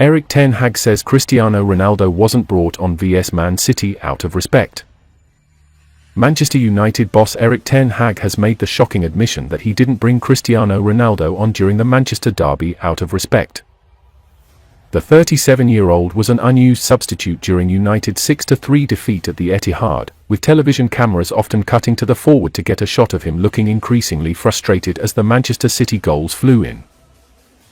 Erik Ten Hag says Cristiano Ronaldo wasn't brought on vs Man City out of respect. Manchester United boss Erik Ten Hag has made the shocking admission that he didn't bring Cristiano Ronaldo on during the Manchester derby out of respect. The 37-year-old was an unused substitute during United's 6-3 defeat at the Etihad, with television cameras often cutting to the forward to get a shot of him looking increasingly frustrated as the Manchester City goals flew in.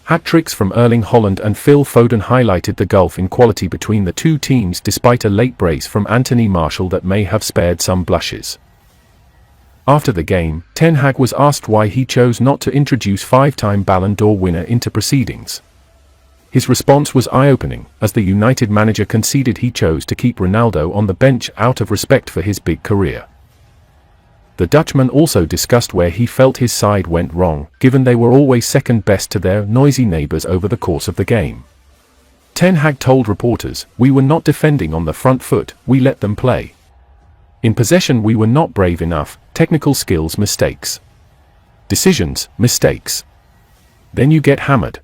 Hat-tricks from Erling Haaland and Phil Foden highlighted the gulf in quality between the two teams despite a late brace from Anthony Martial that may have spared some blushes. After the game, Ten Hag was asked why he chose not to introduce five-time Ballon d'Or winner into proceedings. His response was eye-opening, as the United manager conceded he chose to keep Ronaldo on the bench out of respect for his big career. The Dutchman also discussed where he felt his side went wrong, given they were always second best to their noisy neighbours over the course of the game. Ten Hag told reporters, "We were not defending on the front foot, we let them play. In possession we were not brave enough, technical skills mistakes. Decisions, mistakes. Then you get hammered."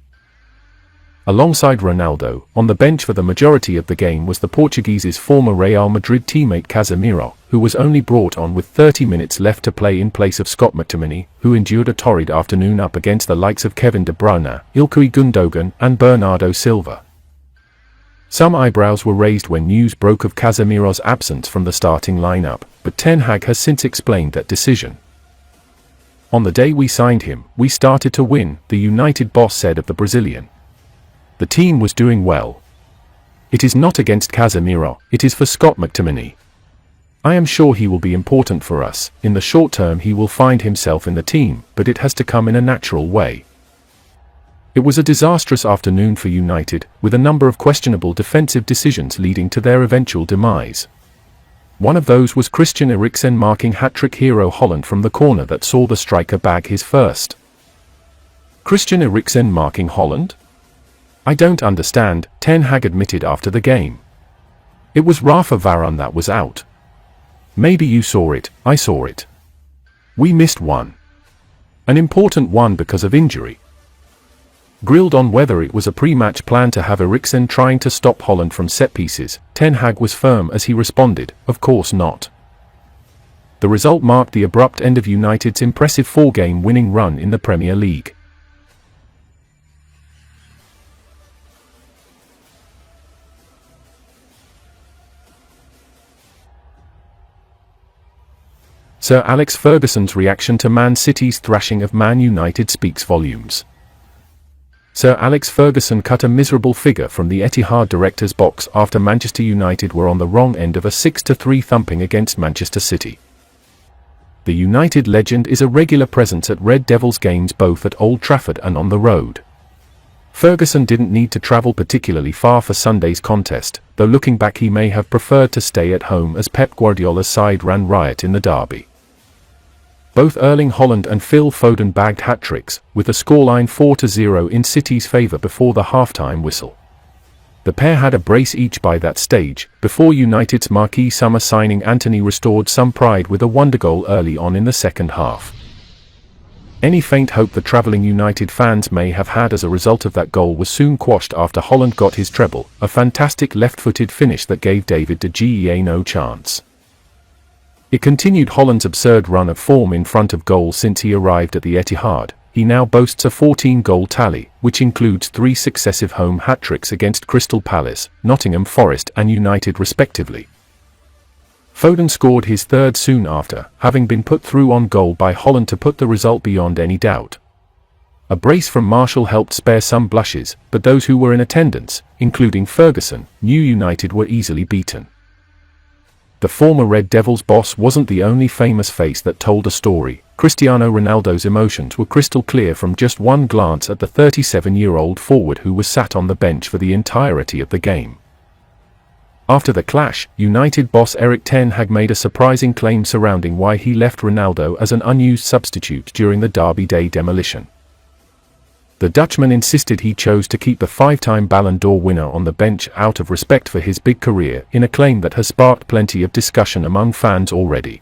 Alongside Ronaldo, on the bench for the majority of the game was the Portuguese's former Real Madrid teammate Casemiro, who was only brought on with 30 minutes left to play in place of Scott McTominay, who endured a torrid afternoon up against the likes of Kevin De Bruyne, Ilkay Gundogan, and Bernardo Silva. Some eyebrows were raised when news broke of Casemiro's absence from the starting lineup, but Ten Hag has since explained that decision. "On the day we signed him, we started to win," the United boss said of the Brazilian. "The team was doing well. It is not against Casemiro, it is for Scott McTominay. I am sure he will be important for us. In the short term he will find himself in the team, but it has to come in a natural way." It was a disastrous afternoon for United, with a number of questionable defensive decisions leading to their eventual demise. One of those was Christian Eriksen marking hat-trick hero Haaland from the corner that saw the striker bag his first. Christian Eriksen marking Haaland? "I don't understand," Ten Hag admitted after the game. "It was Rafa Varane that was out. Maybe you saw it, I saw it. We missed one. An important one because of injury." Grilled on whether it was a pre-match plan to have Eriksen trying to stop Haaland from set pieces, Ten Hag was firm as he responded, "Of course not." The result marked the abrupt end of United's impressive four-game winning run in the Premier League. Sir Alex Ferguson's reaction to Man City's thrashing of Man United speaks volumes. Sir Alex Ferguson cut a miserable figure from the Etihad director's box after Manchester United were on the wrong end of a 6-3 thumping against Manchester City. The United legend is a regular presence at Red Devils games both at Old Trafford and on the road. Ferguson didn't need to travel particularly far for Sunday's contest, though looking back he may have preferred to stay at home as Pep Guardiola's side ran riot in the derby. Both Erling Haaland and Phil Foden bagged hat-tricks, with the scoreline 4-0 in City's favour before the half-time whistle. The pair had a brace each by that stage, before United's marquee summer signing Antony restored some pride with a wonder goal early on in the second half. Any faint hope the travelling United fans may have had as a result of that goal was soon quashed after Haaland got his treble, a fantastic left-footed finish that gave David De Gea no chance. It continued Haaland's absurd run of form in front of goal since he arrived at the Etihad. He now boasts a 14-goal tally, which includes 3 successive home hat-tricks against Crystal Palace, Nottingham Forest and United respectively. Foden scored his third soon after, having been put through on goal by Haaland to put the result beyond any doubt. A brace from Martial helped spare some blushes, but those who were in attendance, including Ferguson, knew United were easily beaten. The former Red Devils boss wasn't the only famous face that told a story. Cristiano Ronaldo's emotions were crystal clear from just one glance at the 37-year-old forward who was sat on the bench for the entirety of the game. After the clash, United boss Erik Ten Hag made a surprising claim surrounding why he left Ronaldo as an unused substitute during the Derby Day demolition. The Dutchman insisted he chose to keep the 5-time Ballon d'Or winner on the bench out of respect for his big career, in a claim that has sparked plenty of discussion among fans already.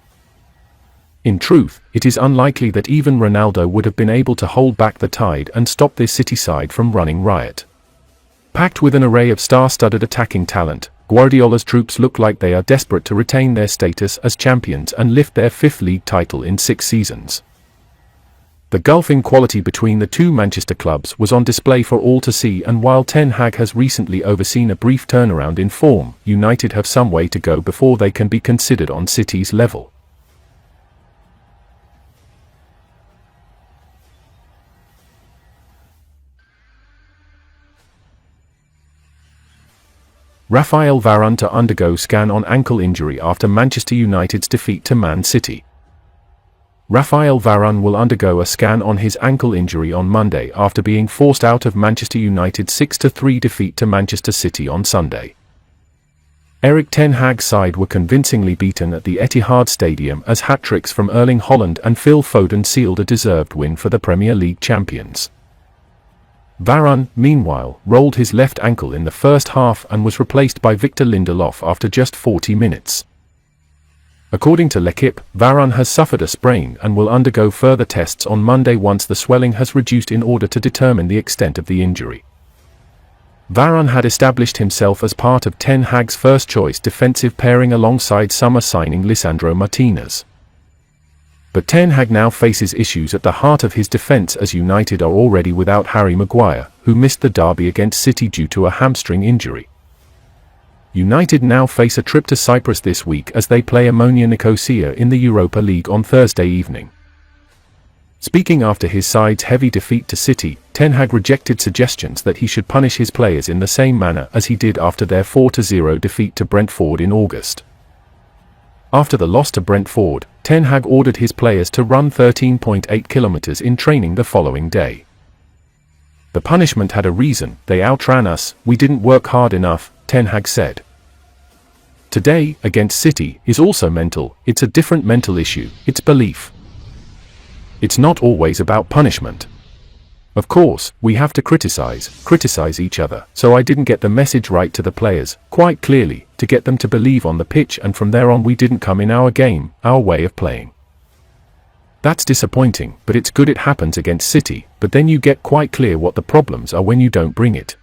In truth, it is unlikely that even Ronaldo would have been able to hold back the tide and stop their City side from running riot. Packed with an array of star-studded attacking talent, Guardiola's troops look like they are desperate to retain their status as champions and lift their fifth league title in 6 seasons. The gulf in quality between the two Manchester clubs was on display for all to see, and while Ten Hag has recently overseen a brief turnaround in form, United have some way to go before they can be considered on City's level. Rafael Varane to undergo scan on ankle injury after Manchester United's defeat to Man City. Rafael Varane will undergo a scan on his ankle injury on Monday after being forced out of Manchester United's 6-3 defeat to Manchester City on Sunday. Erik Ten Hag's side were convincingly beaten at the Etihad Stadium as hat-tricks from Erling Haaland and Phil Foden sealed a deserved win for the Premier League champions. Varane, meanwhile, rolled his left ankle in the first half and was replaced by Victor Lindelof after just 40 minutes. According to L'Equipe, Varane has suffered a sprain and will undergo further tests on Monday once the swelling has reduced in order to determine the extent of the injury. Varane had established himself as part of Ten Hag's first-choice defensive pairing alongside summer signing Lisandro Martinez. But Ten Hag now faces issues at the heart of his defence as United are already without Harry Maguire, who missed the derby against City due to a hamstring injury. United now face a trip to Cyprus this week as they play Omonia Nicosia in the Europa League on Thursday evening. Speaking after his side's heavy defeat to City, Ten Hag rejected suggestions that he should punish his players in the same manner as he did after their 4-0 defeat to Brentford in August. After the loss to Brentford, Ten Hag ordered his players to run 13.8 kilometers in training the following day. The punishment had a reason: they outran us, we didn't work hard enough, Ten Hag said. Today, against City, is also mental. It's a different mental issue, it's belief. It's not always about punishment. Of course, we have to criticize each other, so I didn't get the message right to the players, quite clearly, to get them to believe on the pitch, and from there on we didn't come in our game, our way of playing. That's disappointing, but it's good it happens against City, but then you get quite clear what the problems are when you don't bring it.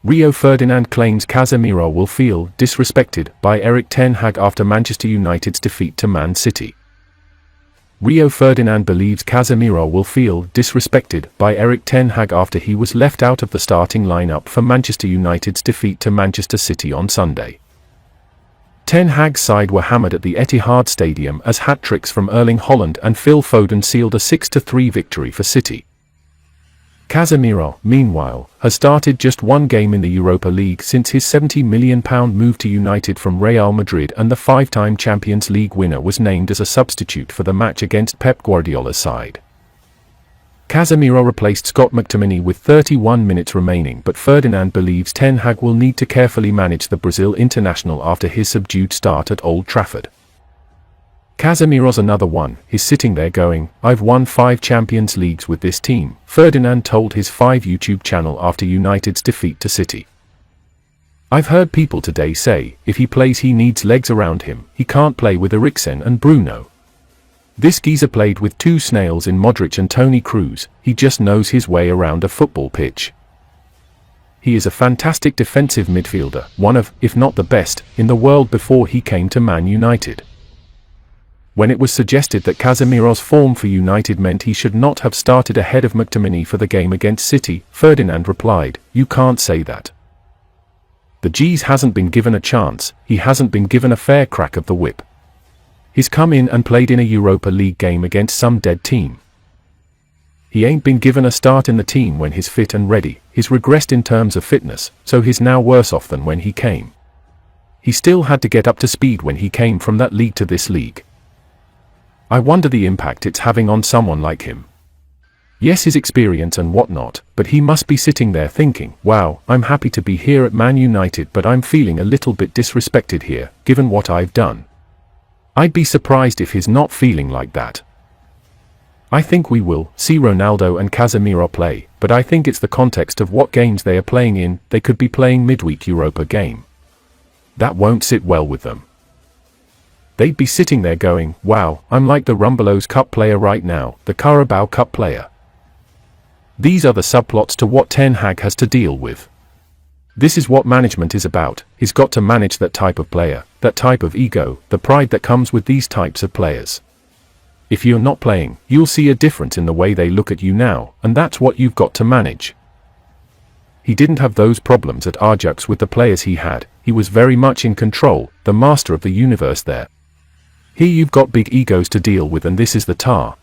Rio Ferdinand claims Casemiro will feel disrespected by Erik Ten Hag after Manchester United's defeat to Man City. Rio Ferdinand believes Casemiro will feel disrespected by Erik Ten Hag after he was left out of the starting lineup for Manchester United's defeat to Manchester City on Sunday. Ten Hag's side were hammered at the Etihad Stadium as hat-tricks from Erling Haaland and Phil Foden sealed a 6-3 victory for City. Casemiro, meanwhile, has started just one game in the Europa League since his £70 million move to United from Real Madrid, and the 5-time Champions League winner was named as a substitute for the match against Pep Guardiola's side. Casemiro replaced Scott McTominay with 31 minutes remaining, but Ferdinand believes Ten Hag will need to carefully manage the Brazil international after his subdued start at Old Trafford. Casemiro's another one. He's sitting there going, "I've won 5 Champions Leagues with this team," Ferdinand told his 5 YouTube channel after United's defeat to City. "I've heard people today say, if he plays he needs legs around him, he can't play with Eriksen and Bruno. This geezer played with 2 snails in Modric and Toni Kroos, he just knows his way around a football pitch. He is a fantastic defensive midfielder, one of, if not the best, in the world before he came to Man United." When it was suggested that Casemiro's form for United meant he should not have started ahead of McTominay for the game against City, Ferdinand replied, "You can't say that. The G's hasn't been given a chance, he hasn't been given a fair crack of the whip. He's come in and played in a Europa League game against some dead team. He ain't been given a start in the team when he's fit and ready, he's regressed in terms of fitness, so he's now worse off than when he came. He still had to get up to speed when he came from that league to this league. I wonder the impact it's having on someone like him. Yes, his experience and whatnot, but he must be sitting there thinking, wow, I'm happy to be here at Man United, but I'm feeling a little bit disrespected here, given what I've done. I'd be surprised if he's not feeling like that. I think we will see Ronaldo and Casemiro play, but I think it's the context of what games they are playing in. They could be playing midweek Europa game. That won't sit well with them. They'd be sitting there going, wow, I'm like the Rumbelows Cup player right now, the Carabao Cup player. These are the subplots to what Ten Hag has to deal with. This is what management is about. He's got to manage that type of player, that type of ego, the pride that comes with these types of players. If you're not playing, you'll see a difference in the way they look at you now, and that's what you've got to manage. He didn't have those problems at Ajax with the players he had. He was very much in control, the master of the universe there. Here you've got big egos to deal with, and this is the tar.